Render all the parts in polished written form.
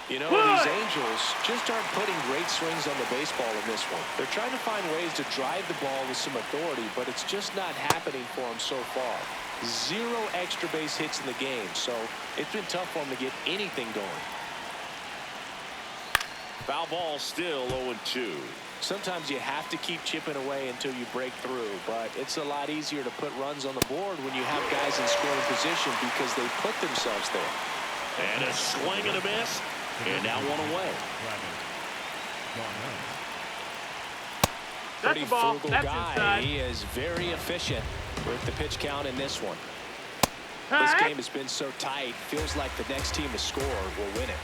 You know, these One. Angels just aren't putting great swings on the baseball in this one. They're trying to find ways to drive the ball with some authority, but it's just not happening for them so far. 0 extra base hits in the game, so it's been tough for them to get anything going. Foul ball, still 0-2. Sometimes you have to keep chipping away until you break through, but it's a lot easier to put runs on the board when you have guys in scoring position because they put themselves there. And a swing and a miss. And now one away. That's the ball. Frugal That's guy. inside. He is very efficient with the pitch count in this one. All This right. game has been so tight. Feels like the next team to score will win it.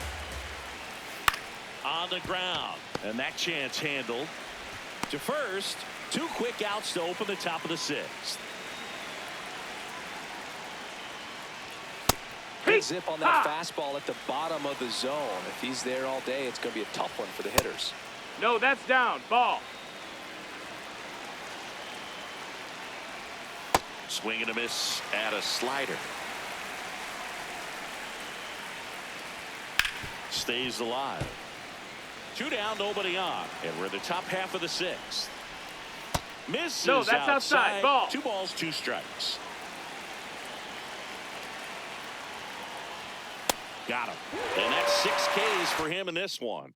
On the ground. And that chance handled. To first. 2 quick outs to open the top of the 6th. Good zip on that fastball at the bottom of the zone. If he's there all day, it's going to be a tough one for the hitters. No, that's down. Ball. Swing and a miss at a slider. Stays alive. 2 down, nobody on. And we're in the top half of the 6th. Misses No, that's outside. Ball. 2 balls, 2 strikes. Got him. And that's 6 Ks for him in this one.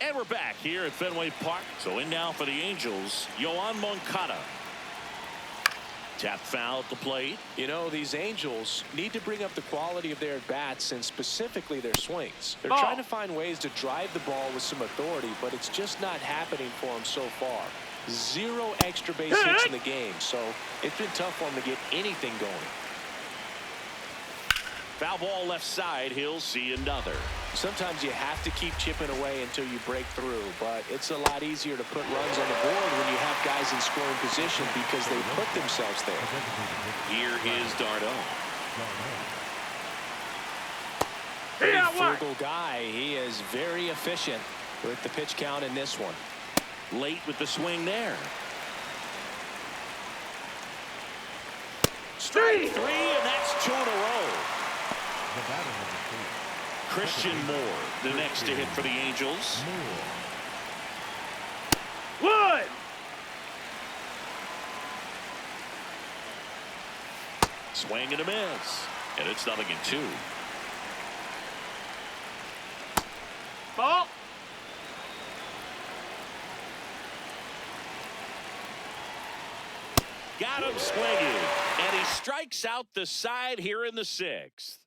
And we're back here at Fenway Park. So in now for the Angels, Yoan Moncada. Tap foul at the plate. You know, these Angels need to bring up the quality of their at-bats and specifically their swings. They're trying to find ways to drive the ball with some authority, but it's just not happening for them so far. 0 extra base hits in the game, so it's been tough for them to get anything going. Foul ball left side. He'll see another. Sometimes you have to keep chipping away until you break through, but it's a lot easier to put runs on the board when you have guys in scoring position because they put themselves there. Here is Darno. Pretty frugal guy. He is very efficient with the pitch count in this one. Late with the swing there. Strike 3, and that's 2 in a row. Christian Moore, the next to hit for the Angels. One. Swing and a miss. And it's 0-2. Ball. Got him swinging. And he strikes out the side here in the 6th.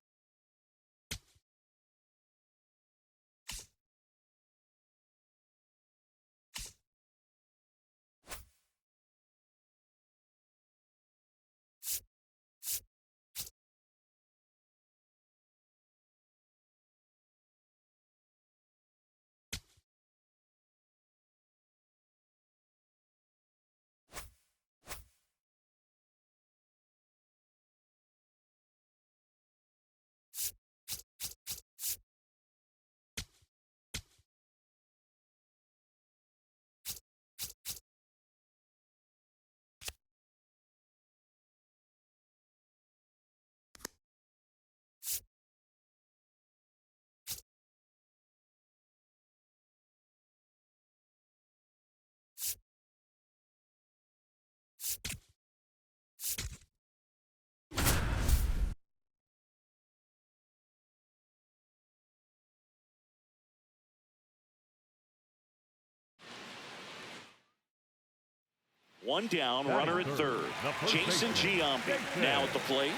One down, runner at third. Jason Giambi now at the plate.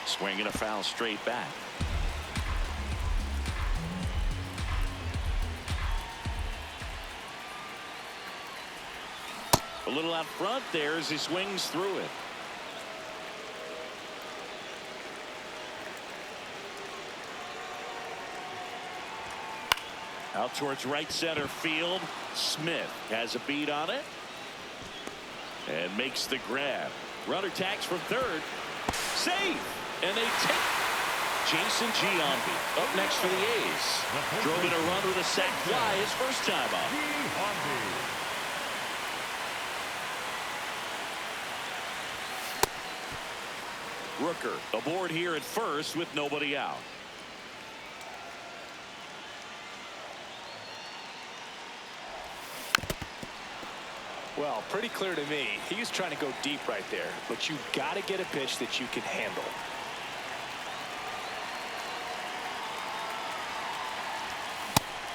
Swinging a foul straight back. A little out front there as he swings through it. Out towards right center field. Smith has a beat on it and makes the grab. Runner tags from third. Safe. And they take Jason Giambi up next for the A's. Drove in a run with a sac fly his first time up. Rooker aboard here at first with nobody out. Well, pretty clear to me. He's trying to go deep right there, but you got to get a pitch that you can handle.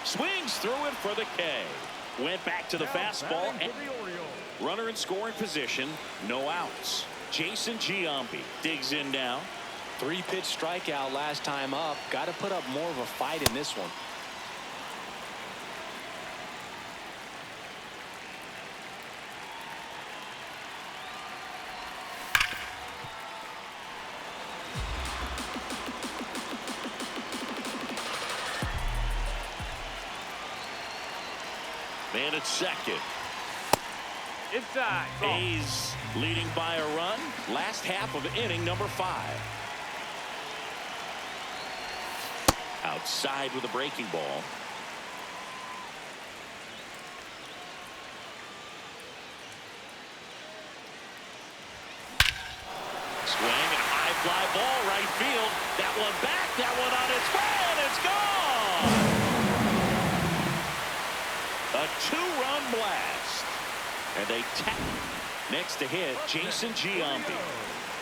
Swings through it for the K. Went back to the fastball. And runner in scoring position. No outs. Jason Giambi digs in now. 3-pitch strikeout last time up. Got to put up more of a fight in this one. Man at second. Inside. Ball. A's leading by a run. Last half of inning number 5. Outside with a breaking ball. Swing and a high fly ball right field. That one back. That one on its way, and it's gone. A 2-run blast. And they tap. Next to hit, Jason Giambi.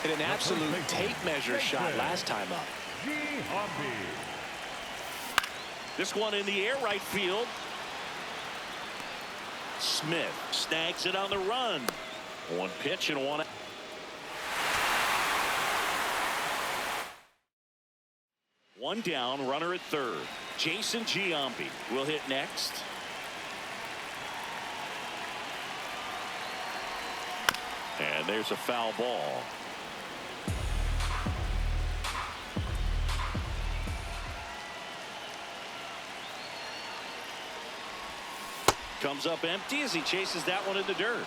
Hit an absolute tape measure shot last time up. This one in the air right field. Smith snags it on the run. One pitch and one. One down, runner at third. Jason Giambi will hit next. And there's a foul ball. Comes up empty as he chases that one in the dirt.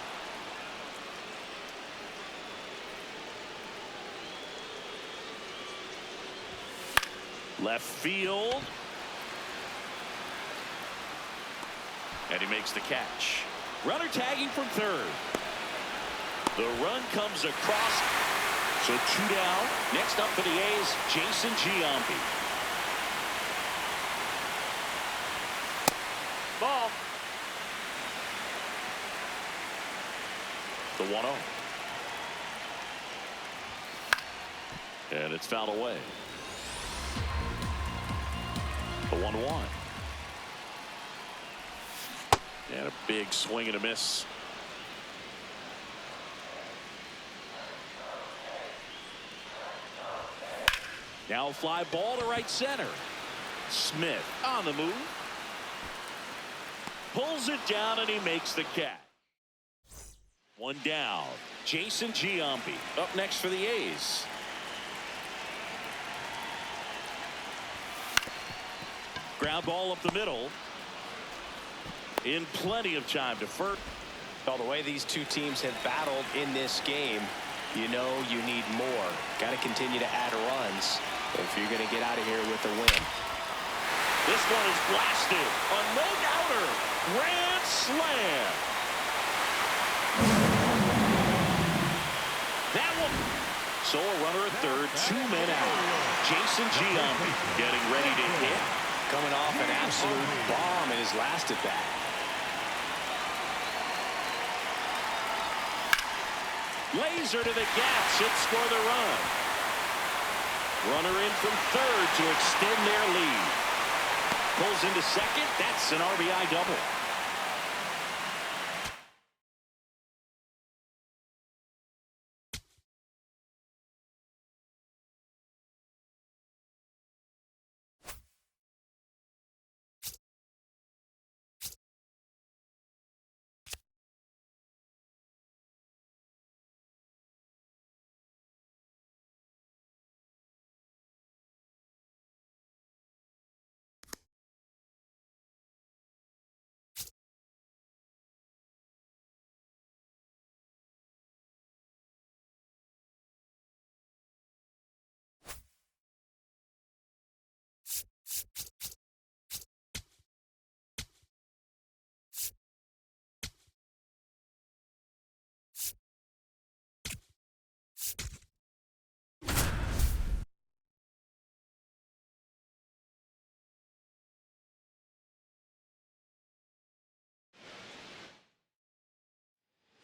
Left field. And he makes the catch. Runner tagging from third. The run comes across. So 2 down. Next up for the A's, Jason Giambi. Ball. The 1-0. And it's fouled away. The 1-1. And a big swing and a miss. Now a fly ball to right center. Smith on the move. Pulls it down and he makes the catch. One down. Jason Giambi up next for the A's. Ground ball up the middle. In plenty of time to first. Well, the way these two teams have battled in this game, you know you need more. Got to continue to add runs if you're going to get out of here with a win. This one is blasted. A no-doubter. Grand slam. That one. So a runner at third, 2 men out. Jason Giambi getting ready to hit. Coming off an absolute bomb in his last at bat. Laser to the gap should score the run. Runner in from third to extend their lead. Pulls into second. That's an RBI double.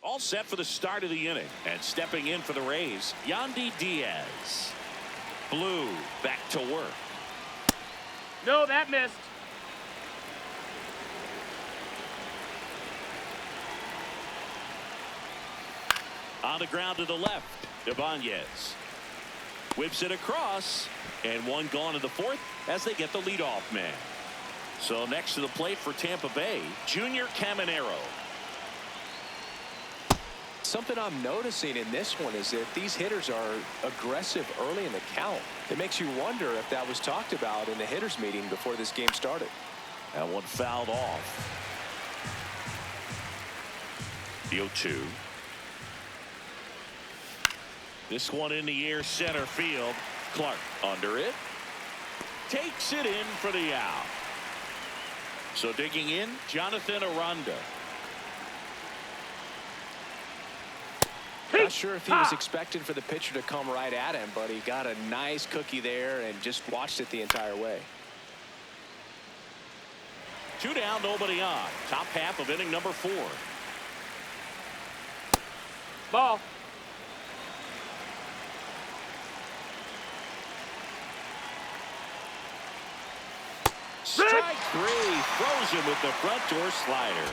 All set for the start of the inning. And stepping in for the Rays, Yandy Diaz. Blue back to work. No, that missed. On the ground to the left, Ibanez whips it across, and one gone in the fourth as they get the leadoff man. So next to the plate for Tampa Bay, Junior Caminero. Something I'm noticing in this one is that these hitters are aggressive early in the count. It makes you wonder if that was talked about in the hitters meeting before this game started. That one fouled off. The 0-2. This one in the air, center field. Clark under it. Takes it in for the out. So digging in, Jonathan Aranda. Not sure if he was expecting for the pitcher to come right at him, but he got a nice cookie there and just watched it the entire way. 2 down, nobody on. Top half of inning number 4. Ball. Strike 3. Throws him with the front door slider.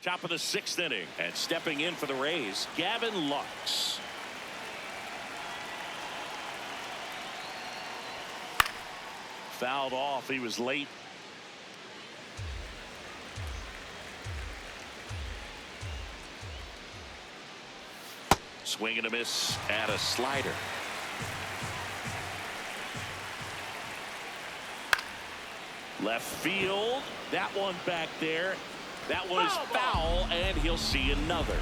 Top of the 6th inning, and stepping in for the Rays, Gavin Lux. Fouled off. He was late. Swing and a miss at a slider. Left field. That one back there. That one is foul, and he'll see another.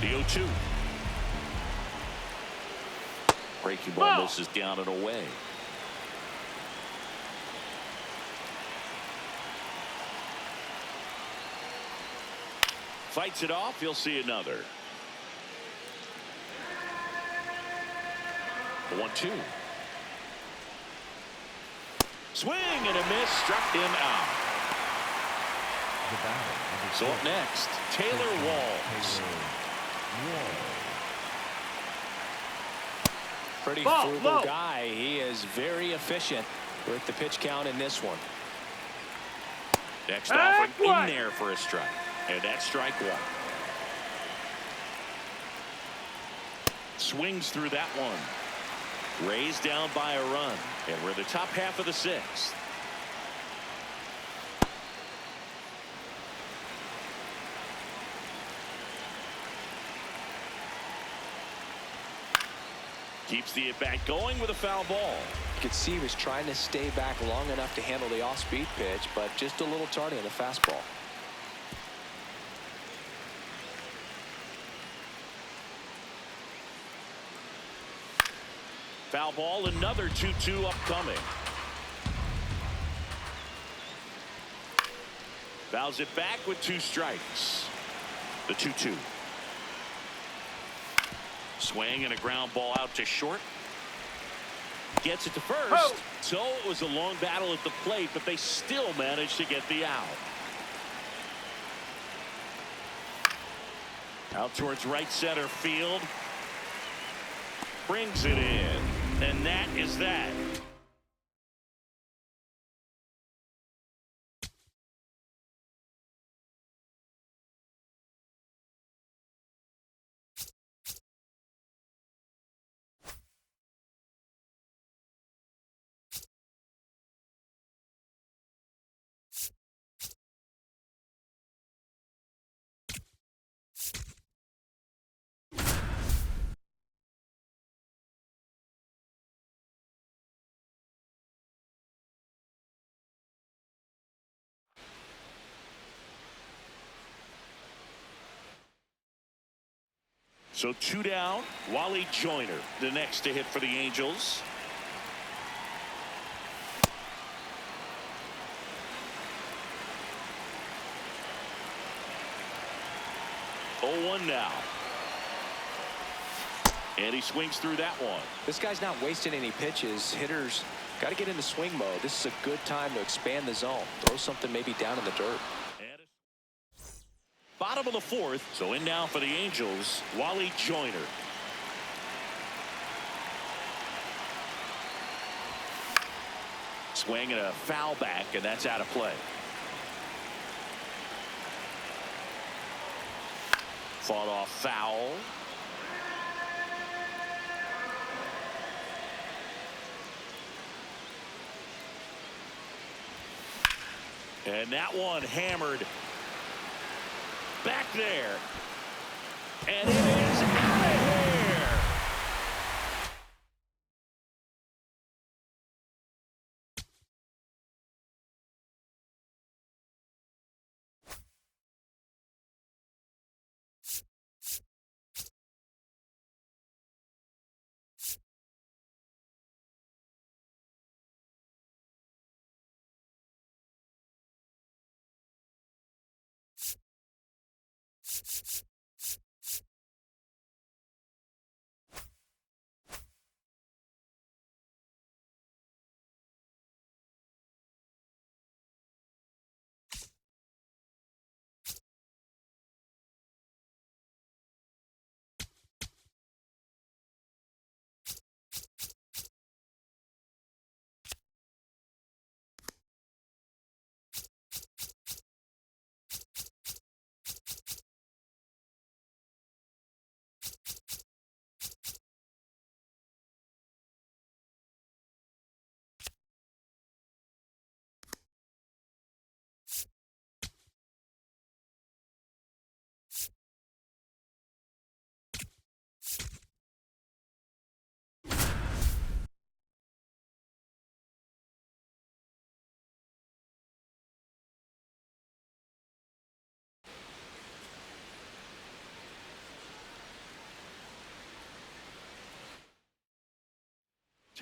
The 0-2. Breaking ball misses down and away. Fights it off. He'll see another. The 1-2. Swing and a miss. Struck him out. So up next, Taylor Walls. Pretty frugal guy. He is very efficient with the pitch count in this one. Next offering in there for a strike. And that's strike one. Swings through that one. Rays down by a run. And we're in the top half of the 6th. Keeps the at-bat going with a foul ball. You could see he was trying to stay back long enough to handle the off-speed pitch, but just a little tardy on the fastball. Foul ball, another 2-2 upcoming. Fouls it back with 2 strikes. The 2-2. Swing and a ground ball out to short. Gets it to first. So it was a long battle at the plate, but they still managed to get the out. Out towards right center field. Brings it in. And that is that. So 2 down. Wally Joyner, the next to hit for the Angels. Oh, 1 now. And he swings through that one. This guy's not wasting any pitches. Hitters got to get into swing mode. This is a good time to expand the zone. Throw something maybe down in the dirt. Bottom of the 4th. So in now for the Angels, Wally Joyner. Swing and a foul back, and that's out of play. Fought off foul. And that one hammered back there. And it is out of here.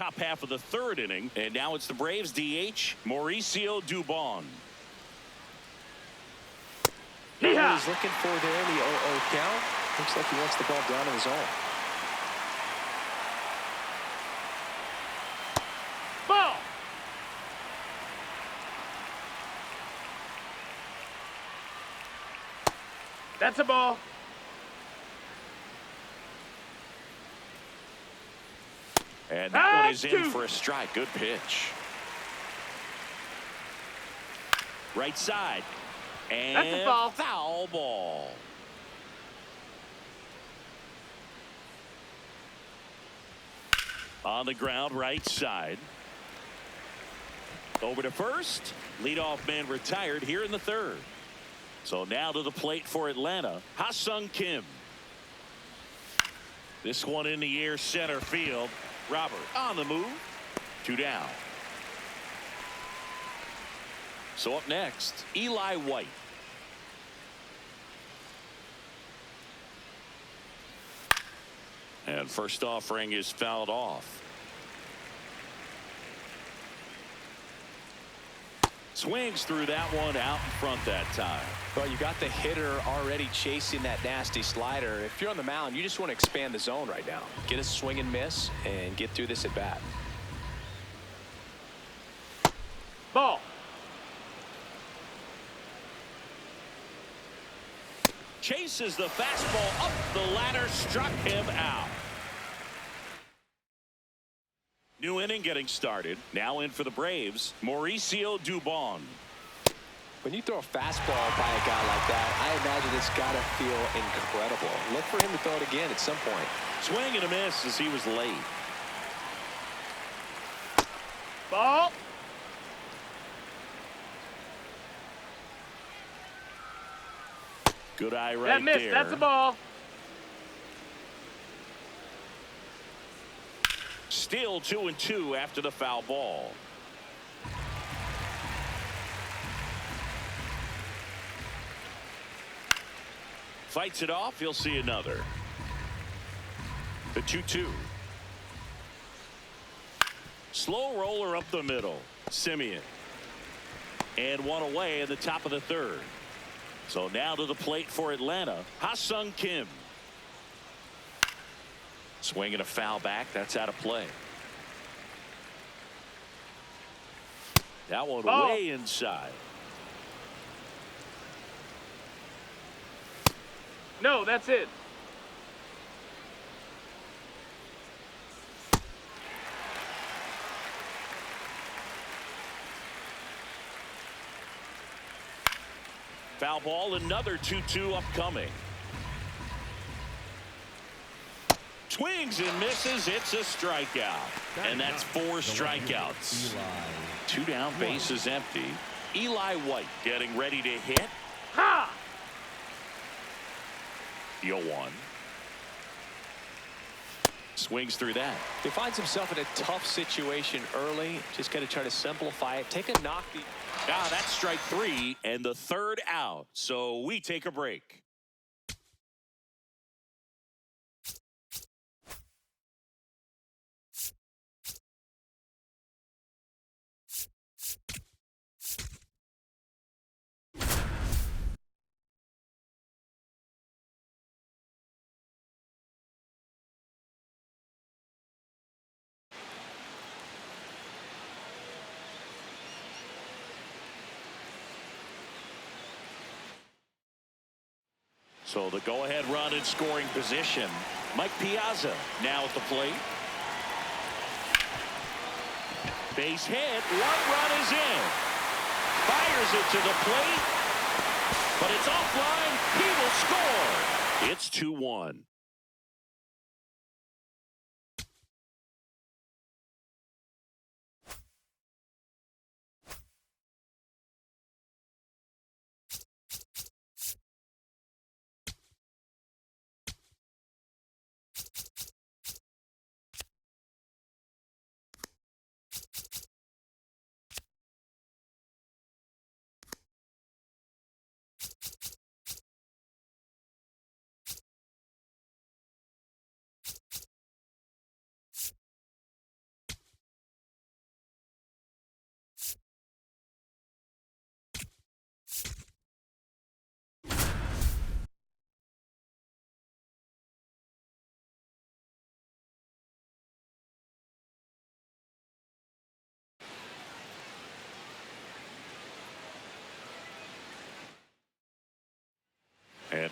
top half of the third inning, and now it's the Braves DH, Mauricio Dubon. Yeah. He's looking for there in the 0-0 count. Looks like he wants the ball down in his zone. Ball. That's a ball. And that one is in for a strike. Good pitch. Right side. And that's a foul. Foul ball. On the ground, right side. Over to first. Leadoff man retired here in the third. So now to the plate for Atlanta, Ha-Sung Kim. This one in the air, center field. Robert on the move. 2 down. So up next, Eli White. And first offering is fouled off. Swings through that one out in front that time. Well, you got the hitter already chasing that nasty slider. If you're on the mound, you just want to expand the zone right now. Get a swing and miss and get through this at bat. Ball. Chases the fastball up the ladder, struck him out. New inning getting started. Now in for the Braves, Mauricio Dubon. When you throw a fastball by a guy like that, I imagine it's got to feel incredible. Look for him to throw it again at some point. Swing and a miss as he was late. Ball. Good eye right that missed. there. That's a ball. Still 2-2 after the foul ball. Fights it off. He'll see another. The 2-2. Slow roller up the middle. Simeon. And one away in the top of the third. So now to the plate for Atlanta, Ha-Sung Kim. Swinging a foul back. That's out of play. That one way inside. No, that's it. Foul ball, another 2-2 upcoming. Swings and misses. It's a strikeout. And that's 4 strikeouts. 2 down, bases empty. Eli White getting ready to hit. Ha! The 0-1. Swings through that. He finds himself in a tough situation early. Just got to try to simplify it. Take a knock. That's strike 3 and the third out. So we take a break. So the go-ahead run in scoring position. Mike Piazza now at the plate. Base hit. 1 run is in. Fires it to the plate. But it's offline. He will score. It's 2-1.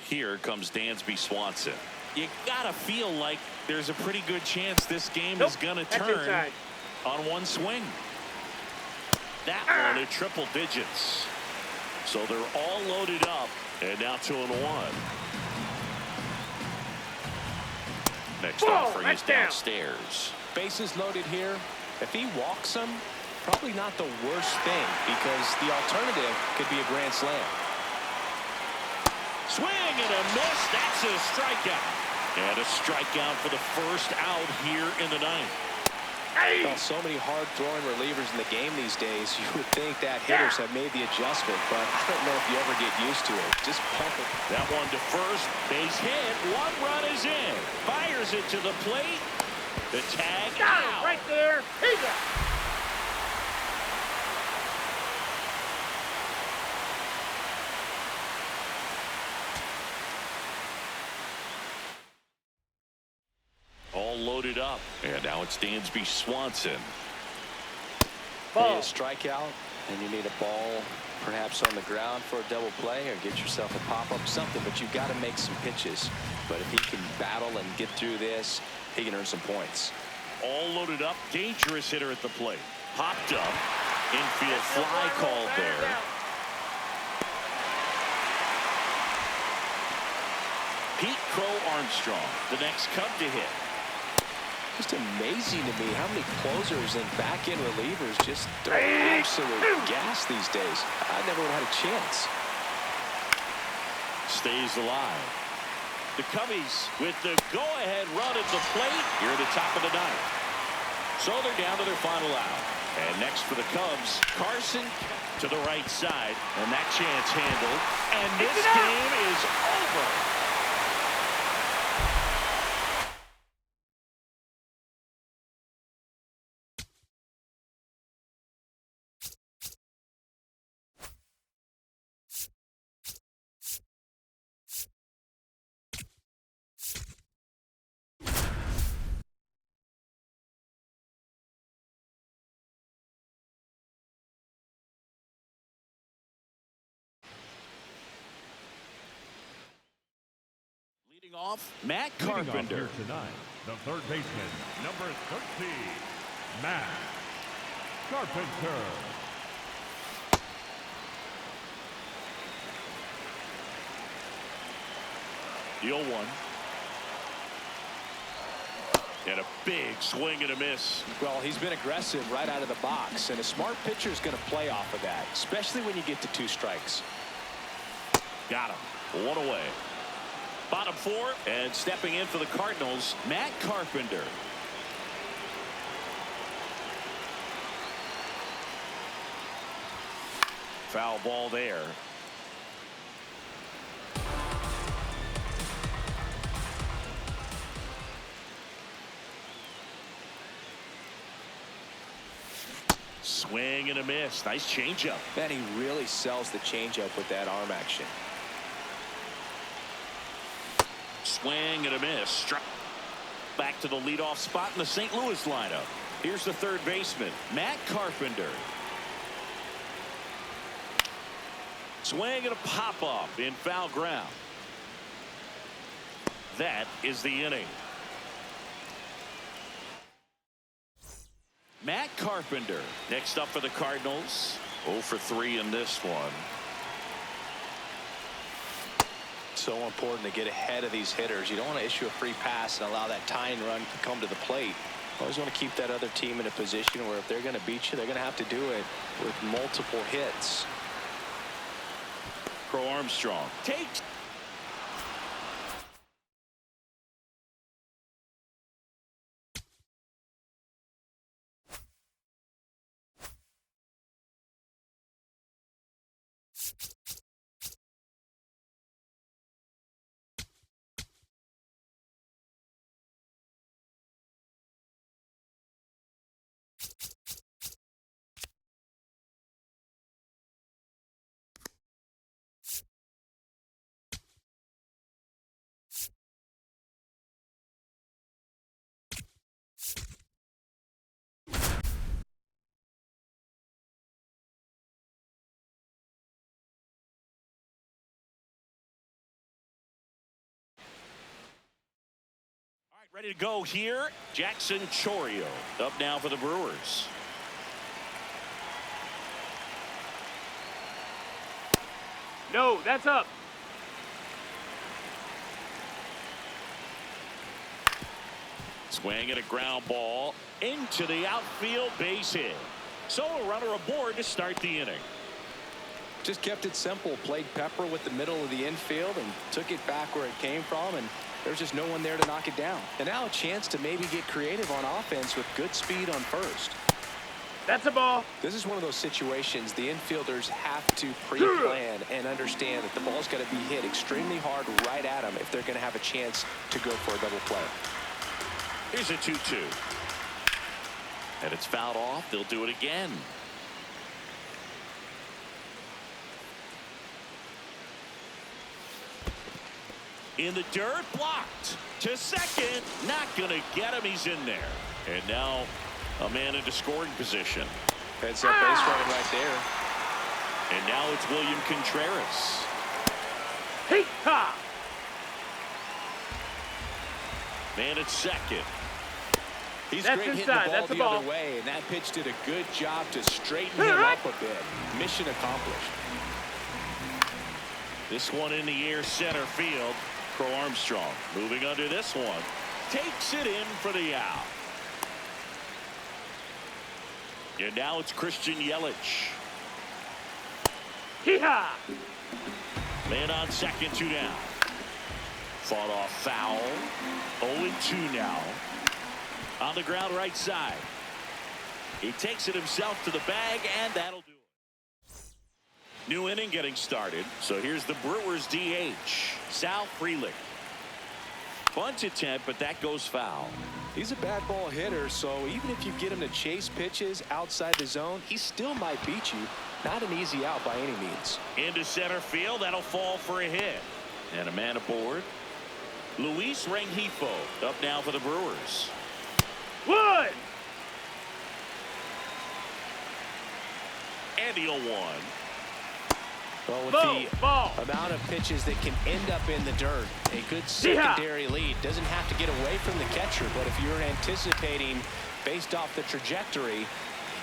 Here comes Dansby Swanson. You gotta feel like there's a pretty good chance this game is gonna turn on one swing. That one at triple digits. So they're all loaded up, and now 2-1. Next offering is downstairs. Bases loaded here. If he walks them, probably not the worst thing, because the alternative could be a grand slam. Swing and a miss. That's a strikeout. And a strikeout for the first out here in the ninth. Well, so many hard-throwing relievers in the game these days. You would think that hitters have made the adjustment, but I don't know if you ever get used to it. Just pump it. That one to first. Base hit. One run is in. Fires it to the plate. The tag out. Right there. He's out. All loaded up. And now it's Dansby Swanson. You need a strikeout, and you need a ball perhaps on the ground for a double play, or get yourself a pop-up, something, but you've got to make some pitches. But if he can battle and get through this, he can earn some points. All loaded up. Dangerous hitter at the plate. Popped up. Infield fly called there. Pete Crow Armstrong, the next Cub to hit. Just amazing to me how many closers and back-end relievers just throw absolute gas these days. I never would have had a chance. Stays alive. The Cubbies with the go-ahead run at the plate here at the top of the ninth. So they're down to their final out. And next for the Cubs, Carson to the right side. And that chance handled. And this game is over. Leading off, Matt Carpenter. Here tonight, the third baseman, number 13, Matt Carpenter. The 0-1. And a big swing and a miss. Well, he's been aggressive right out of the box, and a smart pitcher is going to play off of that, especially when you get to 2 strikes. Got him. 1 away. Bottom 4, and stepping in for the Cardinals, Matt Carpenter. Foul ball there. Swing and a miss. Nice changeup. Man, he really sells the changeup with that arm action. Swing and a miss. Struck back to the leadoff spot in the St. Louis lineup. Here's the third baseman, Matt Carpenter. Swing and a pop-up in foul ground. That is the inning. Matt Carpenter next up for the Cardinals. 0 for 3 in this one. So important to get ahead of these hitters. You don't want to issue a free pass and allow that tying run to come to the plate. You always want to keep that other team in a position where if they're going to beat you, they're going to have to do it with multiple hits. Crow Armstrong takes. Ready to go here. Jackson Chourio up now for the Brewers. No, that's up. Swing and a ground ball into the outfield, base hit. So a runner aboard to start the inning. Just kept it simple, played pepper with the middle of the infield and took it back where it came from, and there's just no one there to knock it down. And now a chance to maybe get creative on offense with good speed on first. That's a ball. This is one of those situations the infielders have to pre-plan and understand that the ball's got to be hit extremely hard right at them if they're going to have a chance to go for a double play. Here's a 2-2. And it's fouled off. They'll do it again. In the dirt, blocked. To second, not going to get him. He's in there. And now a man into scoring position. That's a base running right there. And now it's William Contreras. Hee-ha! Man at second. He's That's great inside. hitting the ball That's a the ball. other way, and that pitch did a good job to straighten him up a bit. Mission accomplished. This one in the air, center field. Crow Armstrong moving under this one. Takes it in for the out. And now it's Christian Yelich. Hee-ha! Man on second, 2 down. Fought off foul. 0-2 now. On the ground right side. He takes it himself to the bag, and that'll do it. New inning getting started. So here's the Brewers DH, Sal Frelick. Bunt attempt, but that goes foul. He's a bad ball hitter, so even if you get him to chase pitches outside the zone, he still might beat you. Not an easy out by any means. Into center field, that'll fall for a hit. And a man aboard. Luis Rengifo up now for the Brewers. Wood! And the 0-1. Well, with Ball. the amount of pitches that can end up in the dirt, a good secondary lead doesn't have to get away from the catcher, but if you're anticipating based off the trajectory,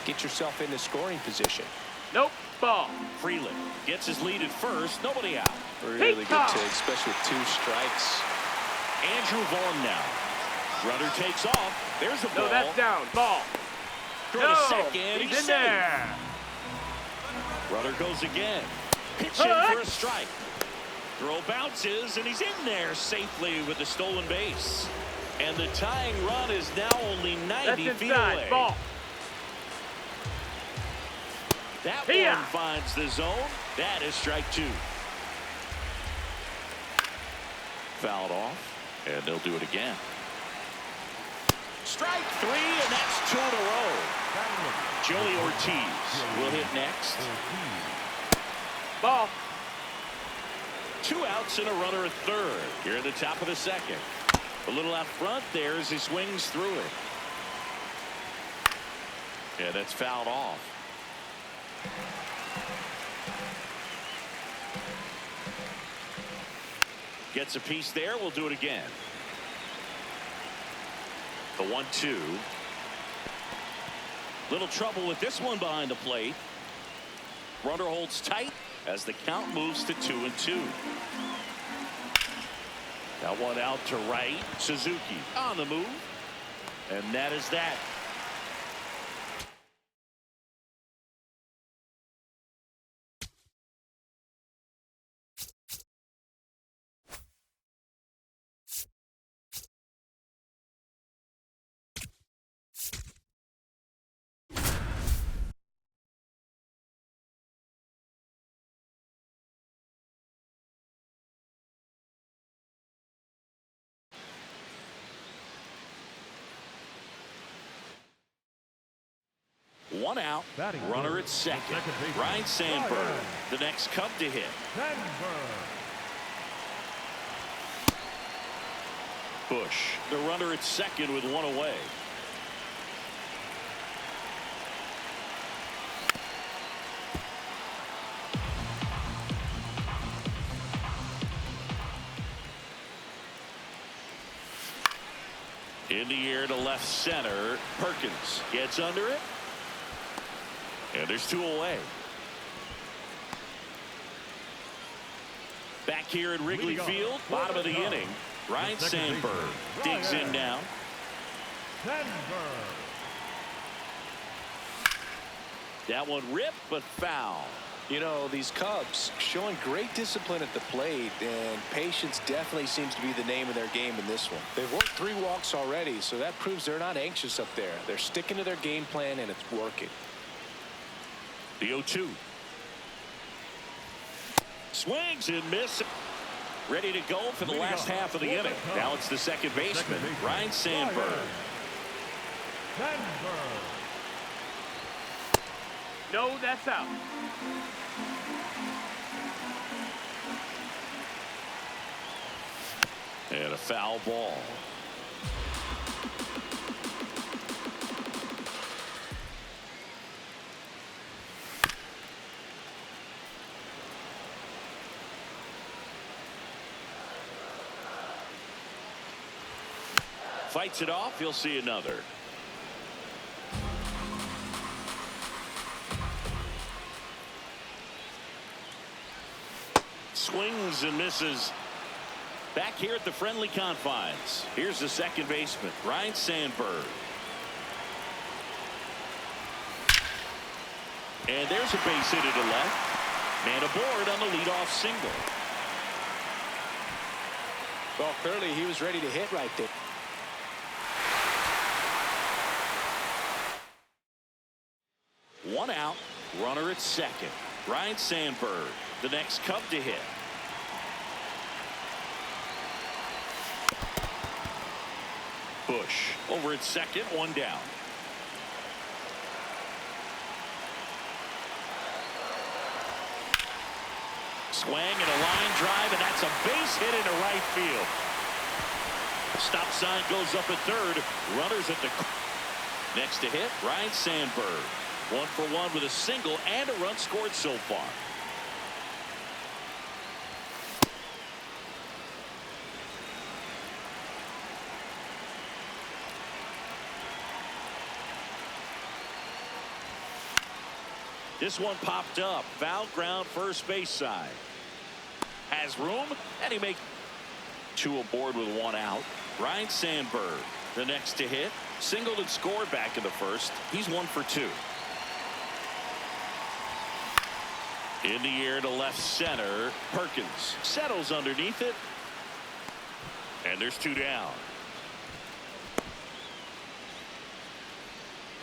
get yourself into scoring position. Nope. Ball. Frelick gets his lead at first. Nobody out. Really good take, especially with 2 strikes. Andrew Vaughn now. Runner takes off. There's a ball. No, that's down. Ball. Throw No, to second. he's He's in safe. there. Runner goes again. Pitch in for a strike. Throw bounces, and he's in there safely with the stolen base. And the tying run is now only 90 That's feet inside. away. Ball. That Here. one finds the zone. That is strike 2. Fouled off, and they'll do it again. Strike 3, and that's 2 in a row. Joey Ortiz will hit next. Ball. 2 outs and a runner at third here in the top of the second. A little out front there as he swings through it. Yeah, that's fouled off. Gets a piece there. We'll do it again. The 1-2. Little trouble with this one behind the plate. Runner holds tight as the count moves to 2-2. That one out to right. Suzuki on the move. And that is that. One out. Runner at second. Ryan Sandberg, the next Cub to hit. Bush, the runner at second with 1 away. In the air to left center. Perkins gets under it. And there's 2 away. Back here at Wrigley Field, bottom of the inning. Ryan Sandberg digs in now. That one ripped, but foul. You know, these Cubs showing great discipline at the plate, and patience definitely seems to be the name of their game in this one. They've worked 3 walks already, so that proves they're not anxious up there. They're sticking to their game plan, and it's working. The 0-2. Swings and misses. Ready to go for the last half of the inning. Now it's the second baseman, Ryan Sandberg. No, that's out. And a foul ball. Fights it off. He'll see another. Swings and misses. Back here at the friendly confines. Here's the second baseman, Ryan Sandberg. And there's a base hit to left. Man aboard on the leadoff single. Well, clearly he was ready to hit right there. One out, runner at second. Ryan Sandberg, the next Cub to hit. Bush over at second, 1 down. Swing and a line drive, and that's a base hit into right field. Stop sign goes up at third. Runners at the next to hit, Ryan Sandberg. 1 for 1 with a single and a run scored so far. This one popped up. Foul ground, first base side. Has room, and he makes 2 aboard with 1 out. Ryan Sandberg, the next to hit. Singled and scored back in the first. He's 1 for 2. In the air to left center. Perkins settles underneath it. And there's 2 down.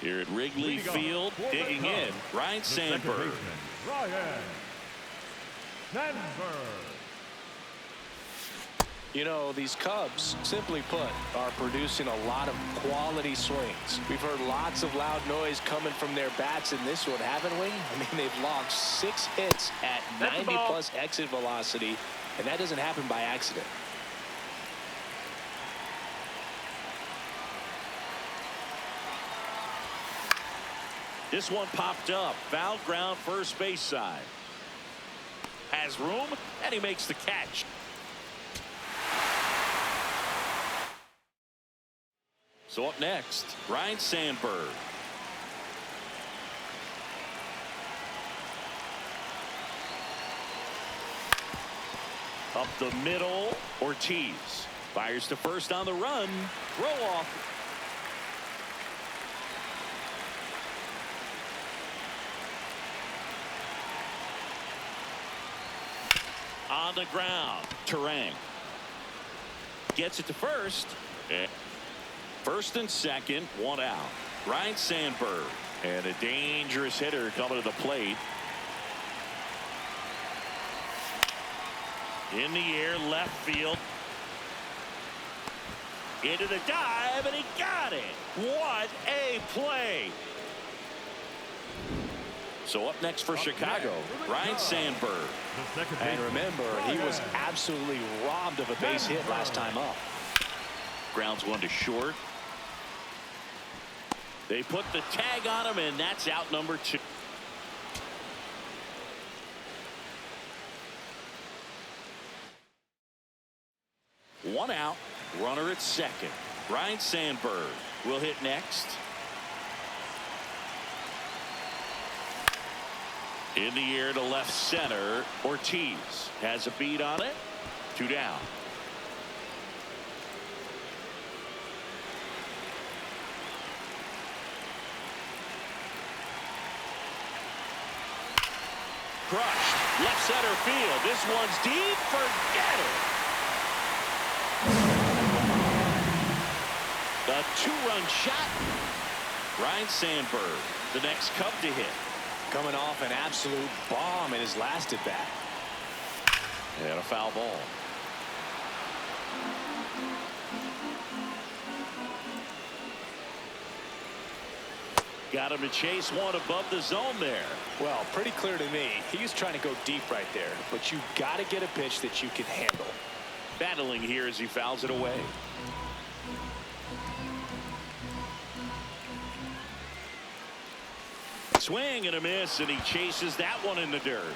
Here at Wrigley Field, digging in, Ryan Sandberg. You know, these Cubs, simply put, are producing a lot of quality swings. We've heard lots of loud noise coming from their bats in this one, haven't we? I mean, they've logged 6 hits at 90+ exit velocity, and that doesn't happen by accident. This one popped up. Foul ground, first base side. Has room, and he makes the catch. So up next, Ryan Sandberg. Up the middle, Ortiz fires to first on the run. Throw off. On the ground, Terang gets it to first. First and second, 1 out. Ryan Sandberg, and a dangerous hitter coming to the plate. In the air, left field. Into the dive, and he got it. What a play. So up next for Chicago, Ryan Sandberg. And remember, he was absolutely robbed of a base hit last time up. Grounds 1 to short. They put the tag on him, and that's out number 2. One out, runner at second. Ryan Sandberg will hit next. In the air to left center. Ortiz has a beat on it. 2 down. Crushed. Left center field. This one's deep. Forget it. A 2-run shot. Ryan Sandberg, the next Cub to hit. Coming off an absolute bomb in his last at bat. And a foul ball. Got him to chase one above the zone there. Well, pretty clear to me. He's trying to go deep right there, but you got to get a pitch that you can handle. Battling here as he fouls it away. Swing and a miss, and he chases that one in the dirt.